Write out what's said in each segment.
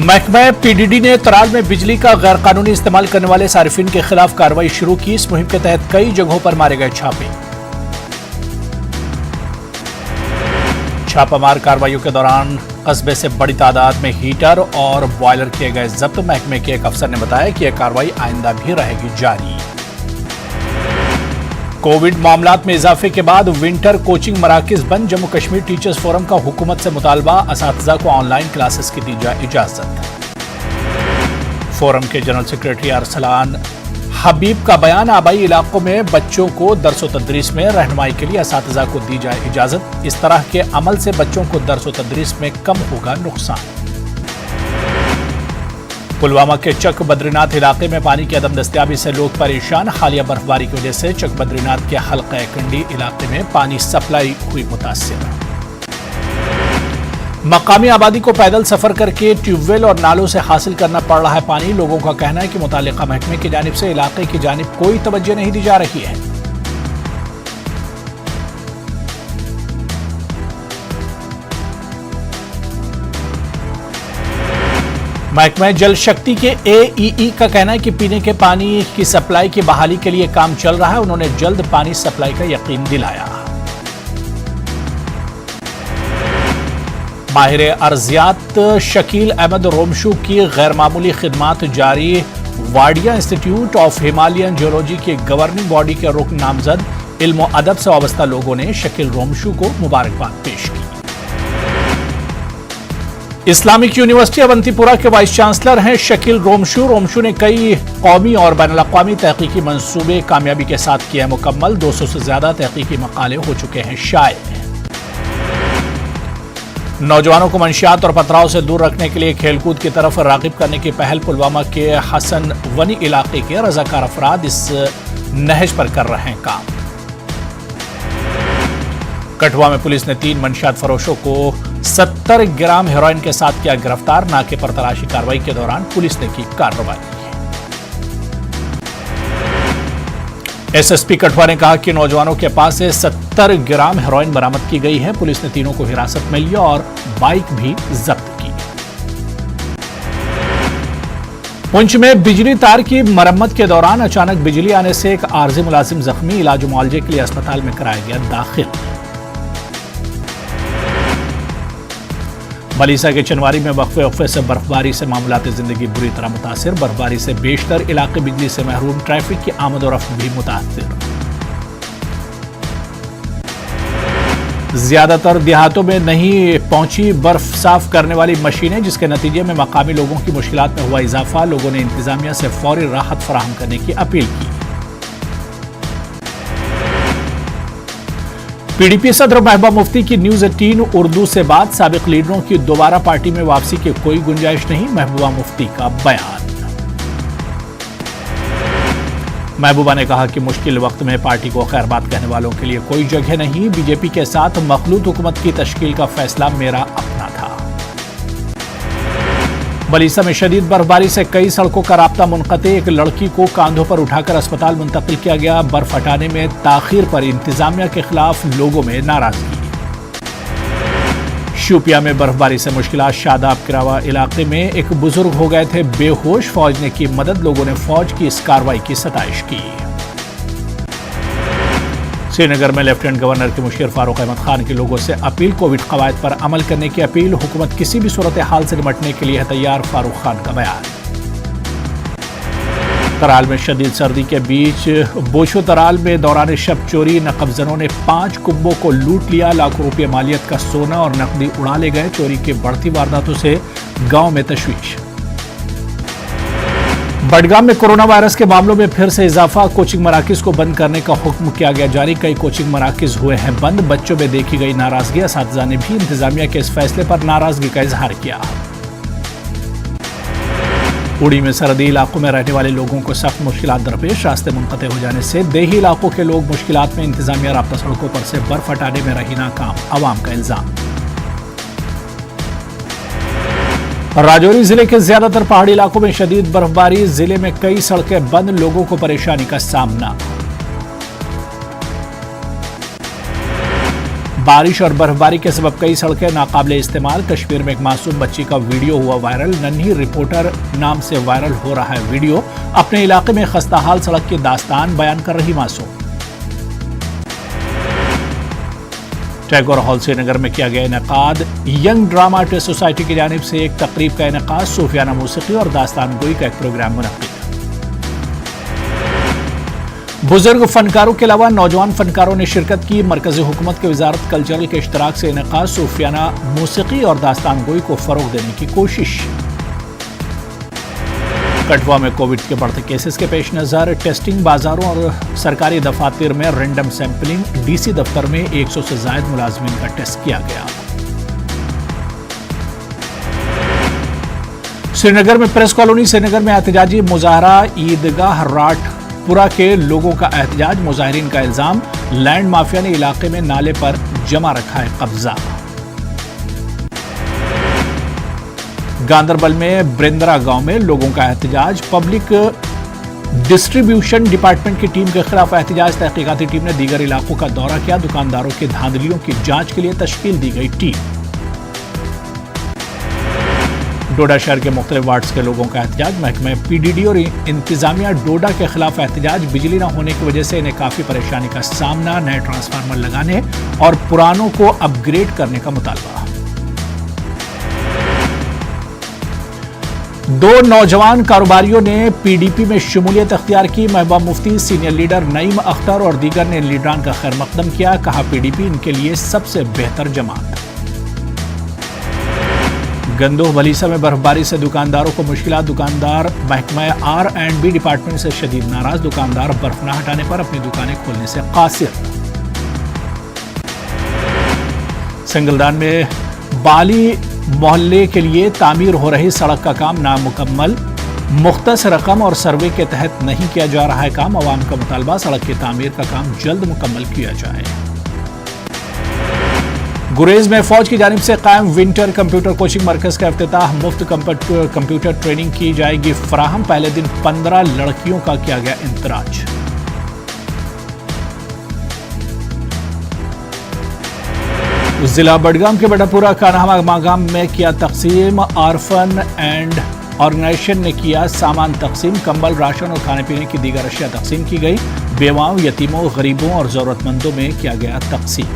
महकमा पीडीडी ने तराल में बिजली का गैरकानूनी इस्तेमाल करने वाले सार्फिन के खिलाफ कार्रवाई शुरू की। इस मुहिम के तहत कई जगहों पर मारे गए छापे। छापामार कार्रवाइयों के दौरान कस्बे से बड़ी तादाद में हीटर और बॉयलर किए गए जब्त। महकमे के एक अफसर ने बताया कि यह कार्रवाई आइंदा भी रहेगी जारी। कोविड मामलात में इजाफे के बाद विंटर कोचिंग मराकज बंद। जम्मू कश्मीर टीचर्स फोरम का हुकूमत से मुतालबा, असातिज़ा को ऑनलाइन क्लासेस की दी जाए इजाजत। फोरम के जनरल सेक्रेटरी अरसलान हबीब का बयान, आबाई इलाकों में बच्चों को दर्स व तदरीस में रहनुमाई के लिए असातिज़ा को दी जाए इजाजत। इस तरह के अमल से बच्चों को दर्स व तदरीस में कम होगा नुकसान। पुलवामा के चक बद्रीनाथ इलाके में पानी की अदम दस्तयाबी से लोग परेशान। हालिया बर्फबारी की वजह से चक बद्रीनाथ के हल्का कंडी इलाके में पानी सप्लाई हुई मुतासिर। मकामी आबादी को पैदल सफर करके ट्यूबवेल और नालों से हासिल करना पड़ रहा है पानी। लोगों का कहना है कि मुतालिका महकमे की जानिब से इलाके की जानिब कोई तवज्जो नहीं दी जा रही है। महकमा जल शक्ति के एईई का कहना है कि पीने के पानी की सप्लाई की बहाली के लिए काम चल रहा है। उन्होंने जल्द पानी सप्लाई का यकीन दिलाया। माहिर अर्जियात शकील अहमद रोमशू की गैर मामूली खिदमात जारी। Wadia institute of Himalayan geology के गवर्निंग बॉडी के रुकन नामजद इल्म व अदब से वाबस्ता लोगों ने शकील रोमशू को मुबारकबाद पेश की। इस्लामिक यूनिवर्सिटी अवंतीपुरा के वाइस चांसलर हैं शकील रोमशू। रोमशू ने कई कौमी और बैनुल-अक़वामी तहकीकी मंसूबे कामयाबी के साथ किए मुकम्मल। 200 से ज्यादा तहकीकी मकाले हो चुके हैं शाये। नौजवानों को मंशियात और पथराव से दूर रखने के लिए खेलकूद की तरफ रागिब करने की पहल। पुलवामा के हसन वनी इलाके के रजाकार अफराद इस नहज पर कर रहे हैं काम। कठुआ में पुलिस ने 3 मंशियात फरोशों को 70 ग्राम हेरोइन के साथ किया गिरफ्तार। नाके पर तलाशी कार्रवाई के दौरान पुलिस ने की कार्रवाई। एसएसपी कठुआ ने कहा कि नौजवानों के पास से 70 ग्राम हेरोइन बरामद की गई है। पुलिस ने तीनों को हिरासत में लिया और बाइक भी जब्त की। पुंछ में बिजली तार की मरम्मत के दौरान अचानक बिजली आने से एक आर्जी मुलाजिम जख्मी। इलाज मुआवजे के लिए अस्पताल में कराया गया दाखिल। मलीसा के चनवारी में वक्फे से बर्फबारी से मामलात जिंदगी बुरी तरह मुतासिर। बर्फबारी से बेशतर इलाके बिजली से महरूम। ट्रैफिक की आमद और रफ्त भी मुतासिर। ज्यादातर देहातों में नहीं पहुंची बर्फ साफ करने वाली मशीनें, जिसके नतीजे में मकामी लोगों की मुश्किलात में हुआ इजाफा। लोगों ने इंतजामिया से फौरी राहत फराहम करने की अपील की। पीडीपी सदर महबूबा मुफ्ती की न्यूज 18 उर्दू से बात। साबिक लीडरों की दोबारा पार्टी में वापसी की कोई गुंजाइश नहीं। महबूबा मुफ्ती का बयान। महबूबा ने कहा कि मुश्किल वक्त में पार्टी को खैरबात कहने वालों के लिए कोई जगह नहीं। बीजेपी के साथ मखलूत हुकूमत की तश्कील का फैसला मेरा अपना था। मलीसा में शदीद बर्फबारी से कई सड़कों का राब्ता मुनक़ते। एक लड़की को कांधों पर उठाकर अस्पताल मुंतकिल किया गया। बर्फ हटाने में ताखीर पर इंतजामिया के खिलाफ लोगों में नाराजगी। शोपियां में बर्फबारी से मुश्किलात। शादाब किरावा इलाके में एक बुजुर्ग हो गए थे बेहोश। फौज ने की मदद। लोगों ने फौज की इस कार्रवाई की सताइश की। श्रीनगर में लेफ्टिनेंट गवर्नर के मुशीर फारूक अहमद खान के लोगों से अपील। कोविड कवायद पर अमल करने की अपील। हुकूमत किसी भी सूरत हाल से निपटने के लिए है तैयार। फारूक खान का बयान। तराल में शदीद सर्दी के बीच बोशो तराल में दौरान शब चोरी। नकबजनों ने 5 कुंबों को लूट लिया। लाखों रुपये मालियत का सोना और नकदी उड़ा ले गए। चोरी की बढ़ती वारदातों से गांव में तशवीश। बडगाम में कोरोना वायरस के मामलों में फिर से इजाफा। कोचिंग मराकिज को बंद करने का हुक्म किया गया जारी। कई कोचिंग मराकिज हुए हैं बंद। बच्चों में देखी गई नाराजगी। असातिज़ा ने भी इंतजामिया के इस फैसले पर नाराजगी का इजहार किया। उड़ी में सरहदी इलाकों में रहने वाले लोगों को सख्त मुश्किलात दरपेश। रास्ते मुनक़ते हो जाने से देही इलाकों के लोग मुश्किलात में। इंतजामिया राब्ता सड़कों पर से बर्फ हटाने में रही नाकाम। अवाम का इल्जाम। राजौरी जिले के ज्यादातर पहाड़ी इलाकों में शदीद बर्फबारी। जिले में कई सड़कें बंद। लोगों को परेशानी का सामना। बारिश और बर्फबारी के सबब कई सड़कें नाकाबिले इस्तेमाल। कश्मीर में एक मासूम बच्ची का वीडियो हुआ वायरल। नन्ही रिपोर्टर नाम से वायरल हो रहा है वीडियो। अपने इलाके में खस्ताहाल सड़क की दास्तान बयान कर रही मासूम। टैगोर हॉल श्रीनगर में किया गया इनेकाद। यंग ड्रामा आर्टिस्ट सोसाइटी की जानिब से एक तकरीब का इनेकाद। सूफियाना मौसीकी और दास्तान गोई का एक प्रोग्राम मुनक्किद। बुजुर्ग फनकारों के अलावा नौजवान फनकारों ने शिरकत की। मरकजी हुकूमत की वजारत कल्चरल के इश्तराक से इनेकाद। सूफियाना मौसीकी और दास्तान गोई को फरोग देने की कोशिश। कठुआ में कोविड के बढ़ते केसेस के पेश नजर टेस्टिंग। बाजारों और सरकारी दफातर में रैंडम सैंपलिंग। डीसी दफ्तर में 100 से ज्यादा मुलाजमीन का टेस्ट किया गया। श्रीनगर में प्रेस कॉलोनी श्रीनगर में एहतजाजी मुजाहरा। ईदगाह राठपुरा के लोगों का एहतजाज। मुजाहिरीन का इल्जाम लैंड माफिया ने इलाके में नाले पर जमा रखा है कब्जा। गांदरबल में ब्रिंदरा गांव में लोगों का एहतजाज। पब्लिक डिस्ट्रीब्यूशन डिपार्टमेंट की टीम के खिलाफ एहतजाज। तहकीकाती टीम ने दीगर इलाकों का दौरा किया। दुकानदारों के धांधलियों की जांच के लिए तश्कील दी गई टीम। डोडा शहर के मुख्तलिफ वार्ड्स के लोगों का एहतजाज। महकमे पीडीडी और इंतजामिया डोडा के खिलाफ एहतजाज। बिजली न होने की वजह से इन्हें काफी परेशानी का सामना। नए ट्रांसफार्मर लगाने और पुरानों को अपग्रेड करने का मुतालबा। 2 नौजवान कारोबारियों ने पीडीपी में शमूलियत अख्तियार की। महबूबा मुफ्ती, सीनियर लीडर नईम अख्तर और दीगर ने लीडरान का खैर मकदम किया। कहा पीडीपी इनके लिए सबसे बेहतर जमात। गंदोह बलीसा में बर्फबारी से दुकानदारों को मुश्किलात। दुकानदार महकमा R&B डिपार्टमेंट से शदीद नाराज। दुकानदार बर्फ न हटाने पर अपनी दुकानें खोलने से कासिर। सिंगलदान में बाली मोहल्ले के लिए तामीर हो रही सड़क का काम नामुकम्मल। मुख्तस रकम और सर्वे के तहत नहीं किया जा रहा है काम। अवाम का मुतालबा सड़क की तामीर का काम जल्द मुकम्मल किया जाए। गुरेज में फौज की जानिब से कायम विंटर कंप्यूटर कोचिंग मरकज का इफ्तिताह। मुफ्त कंप्यूटर ट्रेनिंग की जाएगी फराहम। पहले दिन 15 लड़कियों का किया गया इंदराज। जिला बडगाम के बड़ापुरा कान्हा मागाम में किया तकसीम। आरफन एंड ऑर्गेनाइजेशन ने किया सामान तकसीम। कंबल, राशन और खाने पीने की दीगर अशिया तकसीम की गई। बेवाओं, यतीमों, गरीबों और जरूरतमंदों में किया गया तकसीम।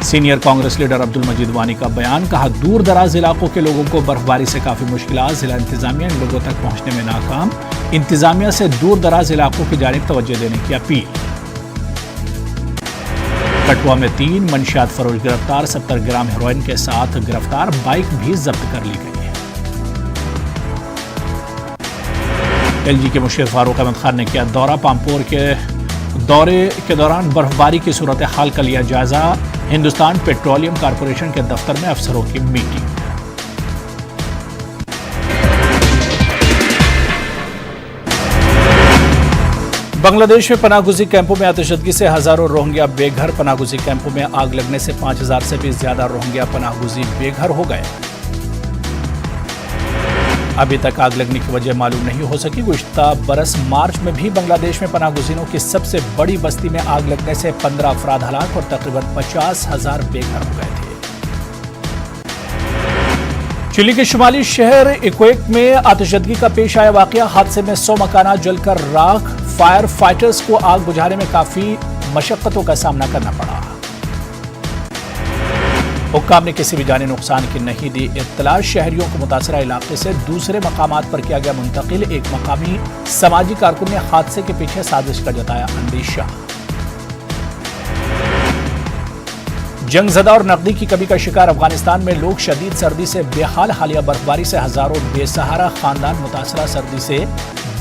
सीनियर कांग्रेस लीडर अब्दुल मजीद वानी का बयान। कहा दूर दराज इलाकों के लोगों को बर्फबारी से काफी मुश्किलात। जिला इंतजामिया इन लोगों तक पहुंचने में नाकाम। इंतजामिया से दूर दराज इलाकों की जानिब तवज्जो देने की अपील। कठुआ में 3 मंशियात फरोश गिरफ्तार। 70 ग्राम हेरोइन के साथ गिरफ्तार। बाइक भी जब्त कर ली गई है। एलजी के मुशीर फारूक अहमद खान ने किया दौरा। पामपोर के दौरे के दौरान बर्फबारी की सूरत हाल का लिया जायजा। हिंदुस्तान पेट्रोलियम कॉरपोरेशन के दफ्तर में अफसरों की मीटिंग। बांग्लादेश में पनाहगुजी कैंपों में आतिशबाजी से हजारों रोहिंग्या बेघर। पनाहगुजी कैंपों में आग लगने से 5000 से भी ज्यादा रोहिंग्या पनाहगुजी बेघर हो गए। अभी तक आग लगने की वजह मालूम नहीं हो सकी। गुज़िश्ता बरस मार्च में भी बांग्लादेश में पनाहगुजीरों की सबसे बड़ी बस्ती में आग लगने से 15 अफराद हलाक और तकरीबन 50,000 बेघर हो गए थे। चिली के शुमाली शहर इक्वेक में आतिशबाजी का पेश आया वाकया। हादसे में 100 मकाना जलकर राख। फायर फाइटर्स को आग बुझाने में काफी मशक्कतों का सामना करना पड़ा। हुक्काम ने किसी भी जानी नुकसान की नहीं दी इत्तला। शहरियों को मुतासरा इलाके से दूसरे मकामात पर किया गया मुंतकिल। एक मकामी समाजी कारकुन ने हादसे के पीछे साजिश का जताया अंदेशा। जंगजदा और नकदी की कमी का शिकार अफगानिस्तान में लोग। शदीद सर्दी से बेहाल। हालिया बर्फबारी से हजारों बेसहारा खानदान मुतासरा। सर्दी से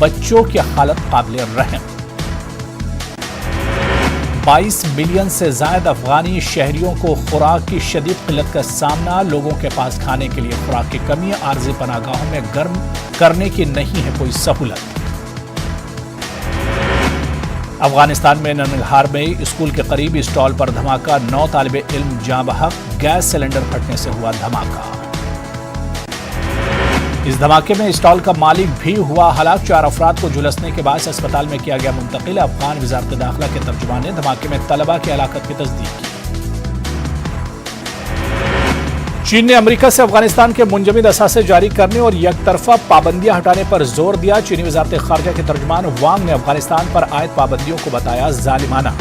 बच्चों की हालत काबिल रहम। 22 मिलियन से ज्यादा अफगानी शहरियों को खुराक की शदीद किल्लत का सामना। लोगों के पास खाने के लिए खुराक की कमी। आरजी पनाहगाहों में गर्म करने की नहीं है कोई सहूलत। अफगानिस्तान में ननगहार में स्कूल के करीब स्टॉल पर धमाका। 9 तालिबे इल्म जाँ बहक। गैस सिलेंडर फटने से हुआ धमाका। इस धमाके में स्टॉल का मालिक भी हुआ हलाक। 4 अफराद को झुलसने के बाद अस्पताल में किया गया मुंतकिल। अफगान वजारत दाखिला के तर्जुमान ने धमाके में तलबा की हलाकत की तस्दीक की। चीन ने अमेरिका से अफगानिस्तान के मुंजमद असासे जारी करने और यकतरफा पाबंदियां हटाने पर जोर दिया। चीनी वजारत खारजा के तर्जुमान वांग ने अफगानिस्तान पर आयद पाबंदियों को बताया जालिमाना।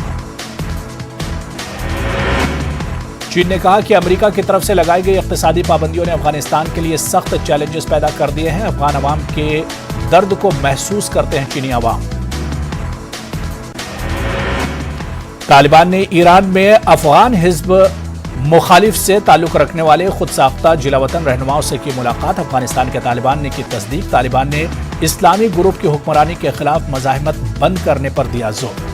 चीन ने कहा कि अमेरिका की तरफ से लगाई गई इक्तिसादी पाबंदियों ने अफगानिस्तान के लिए सख्त चैलेंजेस पैदा कर दिए हैं। अफगान अवाम के दर्द को महसूस करते हैं चीनी अवाम। तालिबान ने ईरान में अफगान हिज्ब मुखालिफ से ताल्लुक रखने वाले खुद साख्ता जिला वतन रहनुमाओं से की मुलाकात। अफगानिस्तान के तालिबान ने की तस्दीक। तालिबान ने इस्लामी ग्रुप की हुक्मरानी के खिलाफ मज़ाहिमत बंद करने पर दिया जोर।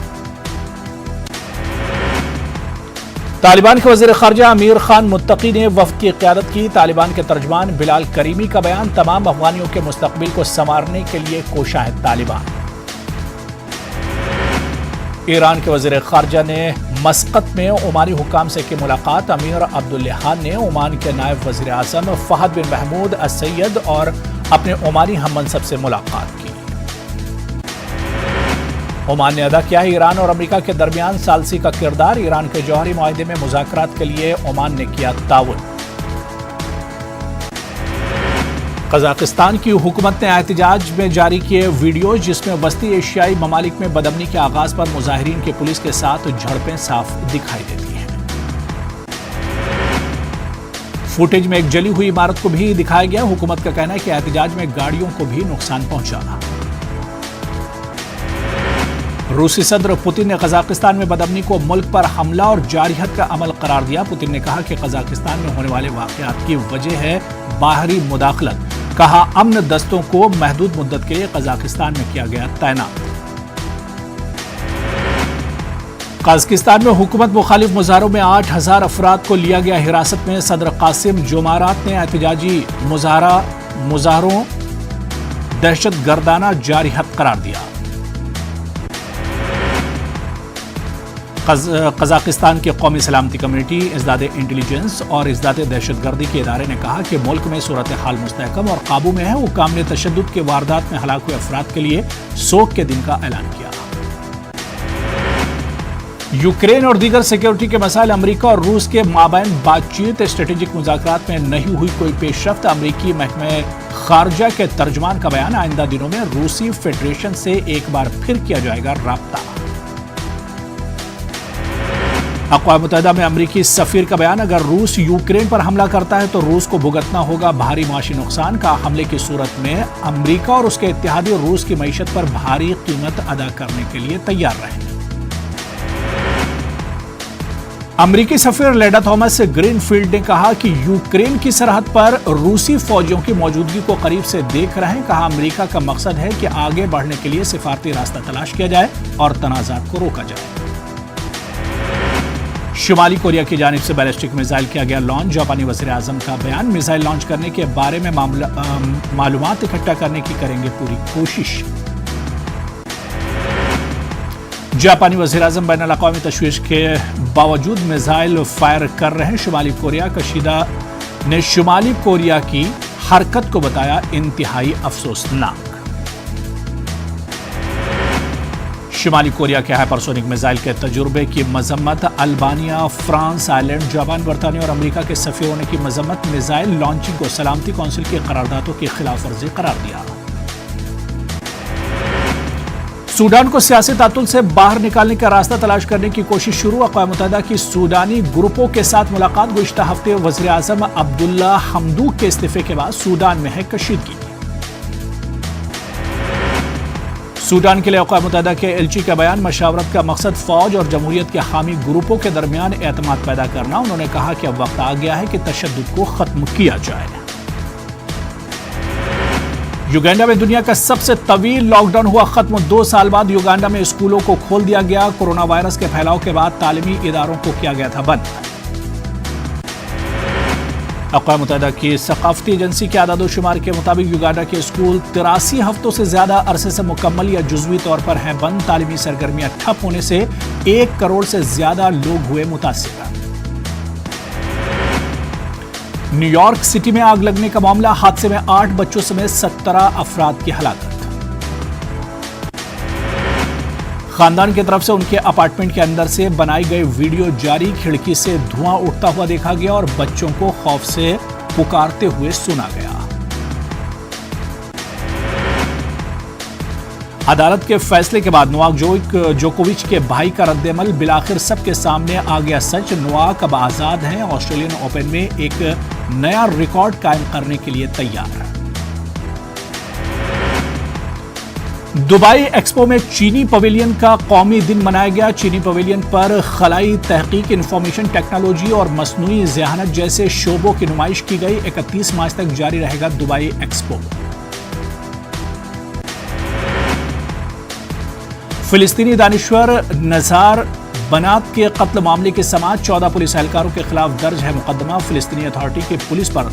तालिबान के वज़ीर ख़ारजा अमीर खान मुत्तकी ने वफ़द की क़यादत की। तालिबान के तर्जुमान बिलाल करीमी का बयान, तमाम अफगानियों के मुस्तक़बिल को संवारने के लिए कोशा है तालिबान। ईरान के वज़ीर ख़ारजा ने मस्कत में ओमानी हुक्काम से की मुलाकात। अमीर अब्दुल्लाहान ने ओमान के नायब वज़ीर आज़म फ़हद बिन महमूद अस-सैयद और अपने ओमानी हममनसब से मुलाकात की। ओमान ने अदा किया है ईरान और अमेरिका के दरमियान सालसी का किरदार। ईरान के जौहरी मुआहदे में मुज़ाकरात के लिए ओमान ने किया ताउन। कजाकिस्तान की हुकूमत ने एहतजाज में जारी किए वीडियो जिसमें वस्ती एशियाई ममालिक में बदअमनी के आगाज पर मुजाहिरीन के पुलिस के साथ झड़पें साफ दिखाई देती हैं। फुटेज में एक जली हुई इमारत को भी दिखाया गया। हुकूमत का कहना है कि एहतजाज में गाड़ियों को भी नुकसान पहुंचा। रूसी सदर पुतिन ने कजाकिस्तान में बदअमनी को मुल्क पर हमला और जारहियत का अमल करार दिया। पुतिन ने कहा कि कजाकिस्तान में होने वाले वाक़यात की वजह है बाहरी मुदाखलत। कहा, अमन दस्तों को महदूद मुद्दत के लिए कजाकिस्तान में किया गया तैनात। कजाकिस्तान में हुकूमत मुखालिफ मुजाहरों में 8000 अफराद को लिया गया हिरासत में। सदर कासिम जोमारात ने एहतजाजी मुजाहरों दहशत गर्दाना जारहियत करार दिया। कजाकिस्तान की कौमी सलामती कमेटी, इज़दाद इंटेलिजेंस और इज़दाद दहशतगर्दी के इदारे ने कहा कि मुल्क में सूरत हाल मुस्तहकम और काबू में है। हुक्काम ने तशद्दुद के वारदात में हलाक हुए अफराद के लिए सोग के दिन का ऐलान किया। यूक्रेन और दीगर सिक्योरिटी के मसाइल, अमेरिका और रूस के माबैन बातचीत, स्ट्रेटेजिक मुज़ाकरात में नहीं हुई कोई पेशरफ्त। अमेरिकी महकमे खारजा के तर्जुमान का बयान, आइंदा दिनों में रूसी फेडरेशन से एक बार फिर किया जाएगा राब्ता। अक़वाम मुत्तहिदा में अमरीकी सफ़ीर का बयान, अगर रूस यूक्रेन पर हमला करता है तो रूस को भुगतना होगा भारी माशी नुकसान का। हमले की सूरत में अमरीका और उसके इत्तेहादी रूस की मईशत पर भारी कीमत अदा करने के लिए तैयार रहें। अमरीकी सफ़ीर लेडा थॉमस ग्रीनफील्ड ने कहा कि यूक्रेन की सरहद पर रूसी फौजियों की मौजूदगी को करीब से देख रहे हैं। कहा, अमरीका का मकसद है कि आगे बढ़ने के लिए सिफारती रास्ता तलाश किया जाए और तनाज़ात को रोका जाए। शुमाली कोरिया की जानिब से बैलिस्टिक मिसाइल किया गया लॉन्च। जापानी वज़ीर आज़म का बयान, मिसाइल लॉन्च करने के बारे में मालूमात इकट्ठा करने की करेंगे पूरी कोशिश। जापानी वज़ीर आज़म बैनुल अक़वामी तशवीश के बावजूद मिसाइल फायर कर रहे हैं। शुमाली कोरिया कशीदा ने शुमाली कोरिया की हरकत को बताया इंतहाई अफसोसनाक। शुमाली कोरिया के हाइपरसोनिक मिसाइल के तजुर्बे की मजम्मत। अल्बानिया, फ्रांस, आयरलैंड, जापान, बरतानिया और अमेरिका के सफ़ीरों ने की मजम्मत। मिसाइल लॉन्चिंग को सलामती कौंसिल की करारदादों की खिलाफ वर्जी करार दिया। सूडान को सियासी तातुल से बाहर निकालने का रास्ता तलाश करने की कोशिश शुरू। अक़वाम मुत्तहिदा की सूडानी ग्रुपों के साथ मुलाकात। गुज़िश्ता हफ्ते वज़ीर आज़म अब्दुल्ला हमदूक के इस्तीफे के बाद सूडान में है कशीदगी। सूडान के लिए अक़वाम मुत्तहिदा के एलची का बयान, मशावरत का मकसद फौज और जमहूरियत के हामी ग्रुपों के दरमियान एतमाद पैदा करना। उन्होंने कहा कि अब वक्त आ गया है कि तशद्दुद को खत्म किया जाए। युगांडा में दुनिया का सबसे तवील लॉकडाउन हुआ खत्म। 2 साल बाद युगांडा में स्कूलों को खोल दिया गया। कोरोना वायरस के फैलाव के बाद तालीमी इदारों को किया गया था बंद। अक़वाम मुत्तहिदा की सक़ाफ़ती एजेंसी के आदाद-ओ-शुमार के मुताबिक युगांडा के स्कूल 83 हफ्तों से ज्यादा अरसे से मुकम्मल या जुज़वी तौर पर हैं बंद। तालीमी सरगर्मियां ठप होने से 1 करोड़ से ज्यादा लोग हुए मुतासिर। न्यूयॉर्क सिटी में आग लगने का मामला, हादसे में 8 बच्चों समेत 17 अफराद की हलाकत। खानदान की तरफ से उनके अपार्टमेंट के अंदर से बनाई गई वीडियो जारी, खिड़की से धुआं उठता हुआ देखा गया और बच्चों को खौफ से पुकारते हुए सुना गया। अदालत के फैसले के बाद नोवाक जोकोविच के भाई का रद्देअमल, बिलाखिर सबके सामने आ गया सच। नोवाक अब आजाद हैं, ऑस्ट्रेलियन ओपन में एक नया रिकॉर्ड कायम करने के लिए तैयार। दुबई एक्सपो में चीनी पवेलियन का कौमी दिन मनाया गया। चीनी पवेलियन पर खलाई तहकीक, इंफॉर्मेशन टेक्नोलॉजी और मसनूई ज़हानत जैसे शोबों की नुमाइश की गई। 31 मार्च तक जारी रहेगा दुबई एक्सपो। फिलिस्तीनी दानिश्वर नज़ार बनात के कत्ल मामले की समाअत, 14 पुलिस एहलकारों के खिलाफ दर्ज है मुकदमा। फिलिस्तीनी अथॉरिटी की पुलिस पर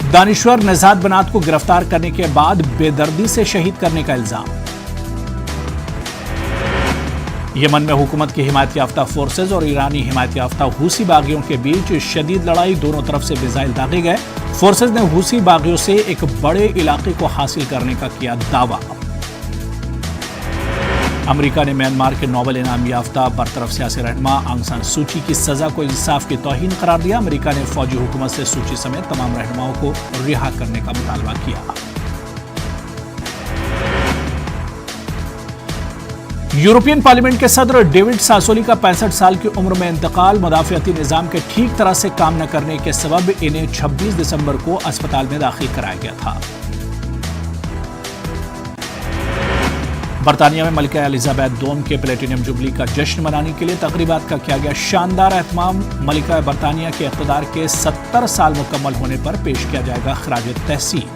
दानिश्वर नज़ार बनात को गिरफ्तार करने के बाद बेदर्दी से शहीद करने का इल्जाम। यमन में हुकूमत की हिमायत याफ्ता फोर्सेज और ईरानी हिमायत याफ्ता हूसी बागियों के बीच शदीद लड़ाई, दोनों तरफ से मिसाइल दागे गए। फोर्सेज ने हूसी बागियों से एक बड़े इलाके को हासिल करने का किया दावा। अमेरिका ने म्यांमार के नोबेल इनाम याफ्ता बरतरफ सियासी रहनुमा आंग सान सूची की सजा को इंसाफ की तौहीन करार दिया। अमेरिका ने फौजी हुकूमत से सूची समेत तमाम रहनुमाओं को रिहा करने का मुतालबा किया। यूरोपियन पार्लियामेंट के सदर डेविड सासोली का 65 साल की उम्र में इंतकाल, मुदाफियाती निजाम के ठीक तरह से काम न करने के सबब इन्हें 26 दिसंबर को अस्पताल में दाखिल कराया गया था। बरतानिया में मलिका एलिजाबेथ दोम के प्लेटिनियम जुबली का जश्न मनाने के लिए तकरीबात का किया गया शानदार एहतमाम। मलिका बरतानिया के इक़्तिदार के 70 साल मुकम्मल होने पर पेश किया जाएगा खराज तहसीन।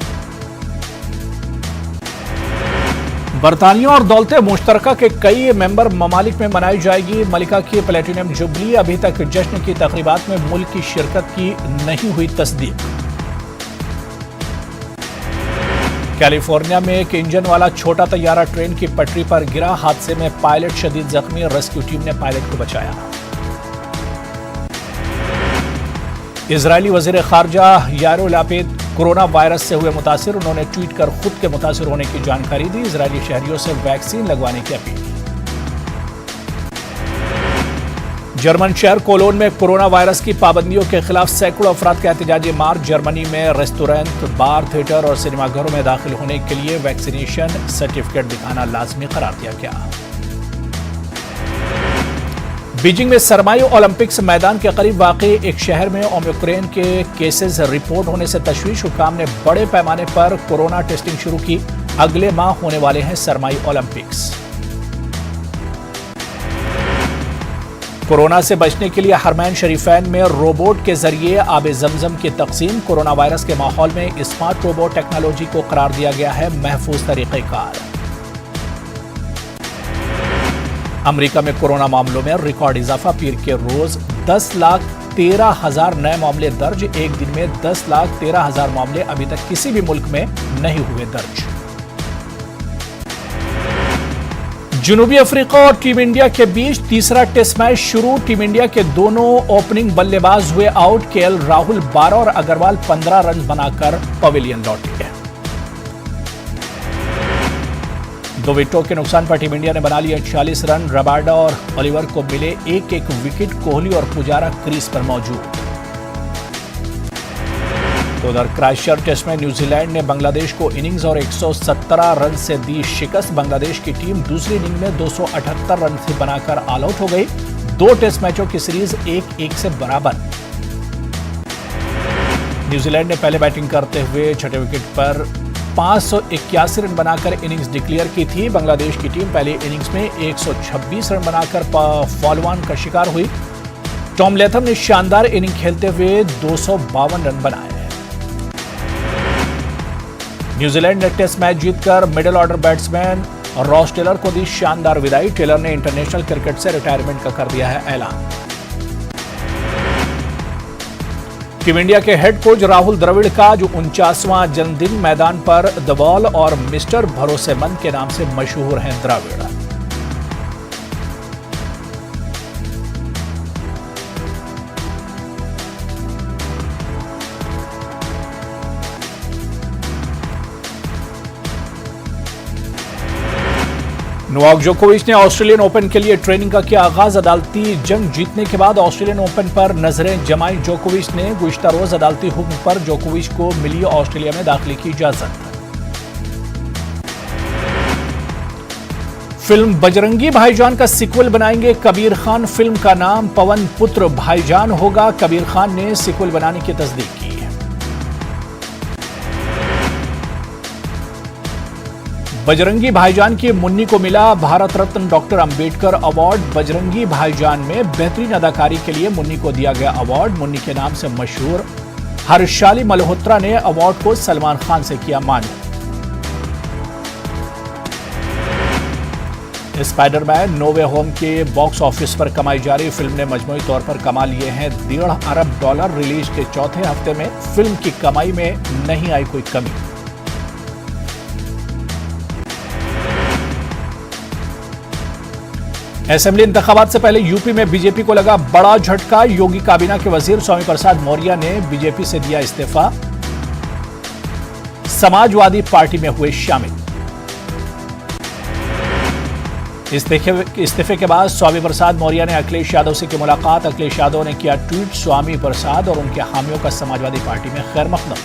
बरतानिया और दौलते मुश्तरका के कई मेंबर ममालिक में मनाई जाएगी मलिका की प्लेटिनियम जुबली। अभी तक जश्न की तकरीबात में मुल्क की शिरकत की नहीं हुई तस्दीक। कैलिफोर्निया में एक इंजन वाला छोटा तैयारा ट्रेन की पटरी पर गिरा, हादसे में पायलट शदीद जख्मी, रेस्क्यू टीम ने पायलट को बचाया। इजरायली वजीर खारजा यारो लापिद कोरोना वायरस से हुए मुतासिर, उन्होंने ट्वीट कर खुद के मुतासिर होने की जानकारी दी। इजरायली शहरियों से वैक्सीन लगवाने की अपील। जर्मन शहर कोलोन में कोरोना वायरस की पाबंदियों के खिलाफ सैकड़ों अफराद का एहतजाजी मार्च। जर्मनी में रेस्टोरेंट, बार, थिएटर और सिनेमाघरों में दाखिल होने के लिए वैक्सीनेशन सर्टिफिकेट दिखाना लाजमी करार दिया गया। बीजिंग में सरमाई ओलंपिक्स मैदान के करीब वाक़ई एक शहर में ओमिक्रॉन के केसेस रिपोर्ट होने से तशवीश। हुकाम ने बड़े पैमाने पर कोरोना टेस्टिंग शुरू की। अगले माह होने वाले हैं सरमाई ओलंपिक्स। कोरोना से बचने के लिए हरमैन शरीफैन में रोबोट के जरिए आबे जमजम की तकसीम। कोरोना वायरस के माहौल में स्मार्ट रोबोट टेक्नोलॉजी को करार दिया गया है महफूज तरीक़ेकार। अमेरिका में कोरोना मामलों में रिकॉर्ड इजाफा, पीर के रोज 10,13,000 नए मामले दर्ज। एक दिन में 10,13,000 मामले अभी तक किसी भी मुल्क में नहीं हुए दर्ज। जनूबी अफ्रीका और टीम इंडिया के बीच तीसरा टेस्ट मैच शुरू। टीम इंडिया के दोनों ओपनिंग बल्लेबाज हुए आउट। केएल राहुल 12 और अग्रवाल 15 रन बनाकर पवेलियन लौटे। 2 विकेटों के नुकसान पर टीम इंडिया ने बना लिए 46 रन। रबाडा और ओलिवर को मिले एक विकेट। कोहली और पुजारा क्रीज पर मौजूद। उधर क्राइस्टचर्च टेस्ट में न्यूजीलैंड ने बांग्लादेश को इनिंग्स और 117 रन से दी शिकस्त। बांग्लादेश की टीम दूसरी इनिंग में 278 रन से बनाकर ऑल आउट हो गई। 2 टेस्ट मैचों की सीरीज 1-1 से बराबर। न्यूजीलैंड ने पहले बैटिंग करते हुए छठे विकेट पर 581 रन बनाकर इनिंग्स डिक्लेयर की थी। बांग्लादेश की टीम पहली इनिंग्स में 126 रन बनाकर फॉलोऑन का शिकार हुई। टॉम लेथम ने शानदार इनिंग खेलते हुए 252 रन बनाए। न्यूजीलैंड ने टेस्ट मैच जीतकर middle order batsman Ross Taylor को दी शानदार विदाई। टेलर ने इंटरनेशनल क्रिकेट से रिटायरमेंट का कर दिया है ऐलान। टीम इंडिया के हेड कोच राहुल द्रविड़ का जो 49वां जन्मदिन, मैदान पर द बॉल और मिस्टर भरोसेमंद के नाम से मशहूर हैं द्रविड़। नोवाक जोकोविच ने ऑस्ट्रेलियन ओपन के लिए ट्रेनिंग का किया आगाज। अदालती जंग जीतने के बाद ऑस्ट्रेलियन ओपन पर नजरें जमाई जोकोविच ने। गुज़िश्ता रोज अदालती हुक्म पर जोकोविच को मिली ऑस्ट्रेलिया में दाखिले की इजाजत। फिल्म बजरंगी भाईजान का सीक्वल बनाएंगे कबीर खान। फिल्म का नाम पवन पुत्र भाईजान होगा। कबीर खान ने सीक्वल बनाने की तस्दीक की। बजरंगी भाईजान की मुन्नी को मिला भारत रत्न डॉक्टर अंबेडकर अवार्ड। बजरंगी भाईजान में बेहतरीन अदाकारी के लिए मुन्नी को दिया गया अवार्ड। मुन्नी के नाम से मशहूर हर्षाली मल्होत्रा ने अवार्ड को सलमान खान से किया मान्य। स्पाइडरमैन नो वे होम के बॉक्स ऑफिस पर कमाई जारी। फिल्म ने मजमूई तौर पर कमा लिए हैं $1.5 अरब। रिलीज के चौथे हफ्ते में फिल्म की कमाई में नहीं आई कोई कमी। असेंबली इंतखाबात से पहले यूपी में बीजेपी को लगा बड़ा झटका। योगी काबीना के वजीर स्वामी प्रसाद मौर्य ने बीजेपी से दिया इस्तीफा। समाजवादी पार्टी में हुए शामिल। इस्तीफे के बाद स्वामी प्रसाद मौर्य ने अखिलेश यादव से की मुलाकात। अखिलेश यादव ने किया ट्वीट, स्वामी प्रसाद और उनके हामियों का समाजवादी पार्टी में खैर मकदम।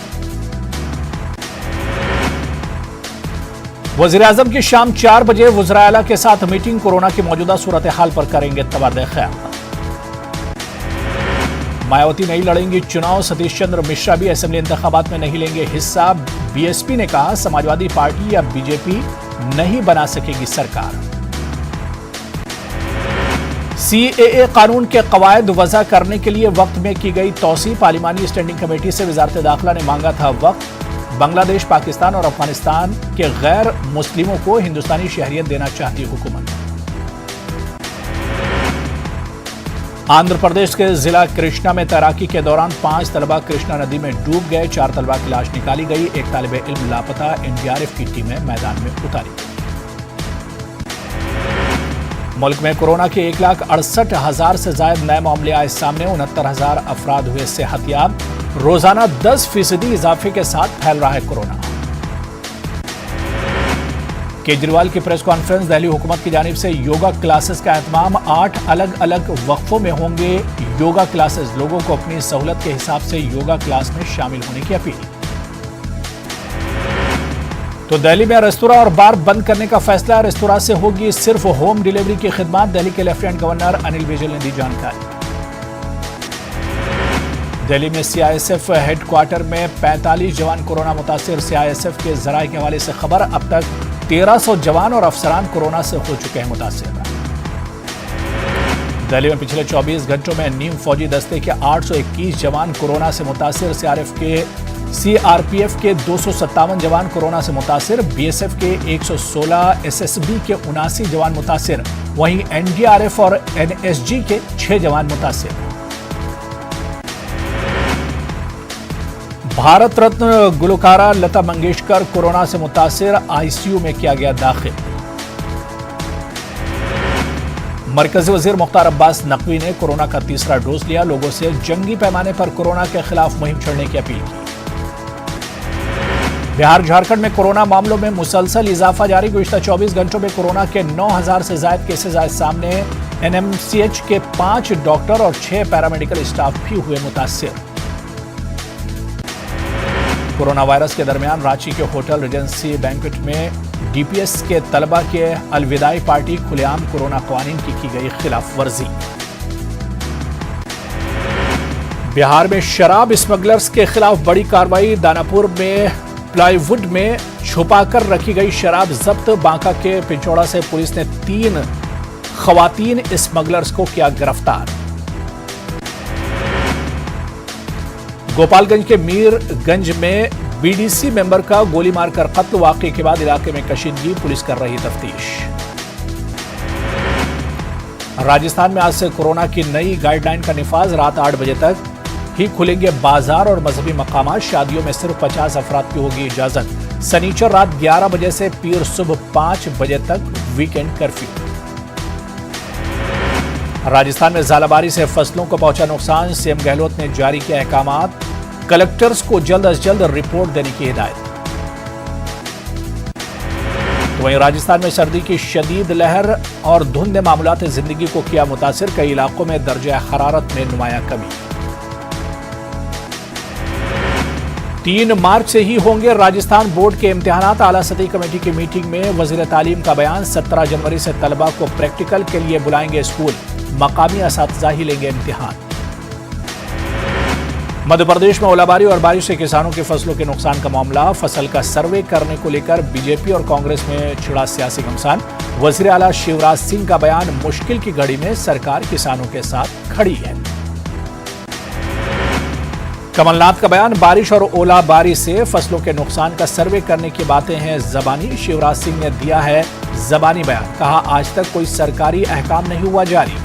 वज़ीर-ए-आज़म की शाम 4 बजे वज़राए आला के साथ मीटिंग। कोरोना की मौजूदा सूरत हाल पर करेंगे तबादला ख्याल। मायावती नहीं लड़ेंगी चुनाव। सतीश चंद्र मिश्रा भी असेंबली इंतखाबात में नहीं लेंगे हिस्सा। बीएसपी ने कहा समाजवादी पार्टी या बीजेपी नहीं बना सकेगी सरकार। सीएए कानून के कवायद वज़ा करने के लिए वक्त में की गई तौसी। पार्लिमानी स्टैंडिंग कमेटी से वज़ारत दाखिला ने मांगा था वक्त। बांग्लादेश, पाकिस्तान और अफगानिस्तान के गैर मुस्लिमों को हिंदुस्तानी शहरियत देना चाहती हुकूमत। आंध्र प्रदेश के जिला कृष्णा में तैराकी के दौरान 5 तलबा कृष्णा नदी में डूब गए। 4 तलबा की लाश निकाली गई। एक तालिबे इल्म लापता। एनडीआरएफ की टीमें मैदान में उतारी गई। मुल्क में कोरोना के 1,68,000 से ज्यादा नए मामले आए सामने। 69,000 अफराद हुए सेहतयाब। रोजाना 10% इजाफे के साथ फैल रहा है कोरोना। केजरीवाल की प्रेस कॉन्फ्रेंस। दिल्ली हुकूमत की जानिब से योगा क्लासेस का एहतमाम। 8 अलग अलग वक्फों में होंगे योगा क्लासेस। लोगों को अपनी सहूलत के हिसाब से योगा क्लास में शामिल होने की अपील। तो दिल्ली में रेस्तोरां और बार बंद करने का फैसला। रेस्तोरां से होगी सिर्फ होम डिलीवरी की खिदमत। दिल्ली के लेफ्टिनेंट गवर्नर अनिल बैजल ने दी जानकारी। दिल्ली में सीआईएसएफ हेडक्वार्टर में 45 जवान कोरोना मुतासिर। सीआईएसएफ के जराये के हवाले से खबर। अब तक 1300 जवान और अफसरान कोरोना से हो चुके हैं मुतासिर। दिल्ली में पिछले 24 घंटों में नीम फौजी दस्ते के 821 जवान कोरोना से मुतासिर। सीआरपीएफ के 257 जवान कोरोना से मुतासिर। बीएसएफ के 116, एसएसबी के 79 जवान मुतासिर। वहीं एनडीआरएफ और एनएसजी के 6 जवान मुतासिर। भारत रत्न गुलकारा लता मंगेशकर कोरोना से मुतासिर। आईसीयू में किया गया दाखिल। मरकजी वजीर मुख्तार अब्बास नकवी ने कोरोना का तीसरा डोज लिया। लोगों से जंगी पैमाने पर कोरोना के खिलाफ मुहिम छेड़ने की अपील की। बिहार झारखंड में कोरोना मामलों में मुसलसल इजाफा जारी। गुज़िश्ता 24 घंटों में कोरोना के 9,000 से ज्यादा केसेज आए सामने। एनएमसीएच के 5 डॉक्टर और 6 पैरामेडिकल स्टाफ भी हुए मुतासिर। कोरोना वायरस के दरमियान रांची के होटल रीजेंसी बैंक्वेट में डीपीएस के तलबा के अलविदाई पार्टी। खुलेआम कोरोना कानून की गई खिलाफ वर्जी। बिहार में शराब स्मगलर्स के खिलाफ बड़ी कार्रवाई। दानापुर में प्लाईवुड में छुपाकर रखी गई शराब जब्त। बांका के पिंचौड़ा से पुलिस ने 3 खवातीन स्मगलर्स को किया गिरफ्तार। गोपालगंज के मीरगंज में बीडीसी मेंबर का गोली मारकर कत्ल। वाकये के बाद इलाके में कशीदगी। पुलिस कर रही तफ्तीश। राजस्थान में आज से कोरोना की नई गाइडलाइन का निफाज। रात 8 बजे तक ही खुलेंगे बाजार और मजहबी मकामात। शादियों में सिर्फ 50 अफराद की होगी इजाजत। शनिचर रात 11 बजे से पीर सुबह 5 बजे तक वीकेंड कर्फ्यू। राजस्थान में झालाबारी से फसलों को पहुंचा नुकसान। सीएम गहलोत ने जारी किया अहकामात। कलेक्टर्स को जल्द अज जल्द रिपोर्ट देने की हिदायत। तो वहीं राजस्थान में सर्दी की शदीद लहर और धुंध ने मामूलात जिंदगी को किया मुतासिर। कई इलाकों में दर्जा हरारत में नुमाया कमी। 3 मार्च से ही होंगे राजस्थान बोर्ड के इम्तिहानात। आला सतही कमेटी की मीटिंग में वजीर तालीम का बयान। 17 जनवरी से तलबा को प्रैक्टिकल के लिए बुलाएंगे स्कूल। मकामी असातिज़ा ही लेंगे इम्तिहान। मध्य प्रदेश में ओलाबारी और बारिश से किसानों की फसलों के नुकसान का मामला। फसल का सर्वे करने को लेकर बीजेपी और कांग्रेस में छिड़ा सियासी घमासान। वजीर आला शिवराज सिंह का बयान। मुश्किल की घड़ी में सरकार किसानों के साथ खड़ी है। कमलनाथ का बयान। बारिश और ओलाबारी से फसलों के नुकसान का सर्वे करने की बातें हैं ज़बानी। शिवराज सिंह ने दिया है ज़बानी बयान। कहा आज तक कोई सरकारी अहकाम नहीं हुआ जारी।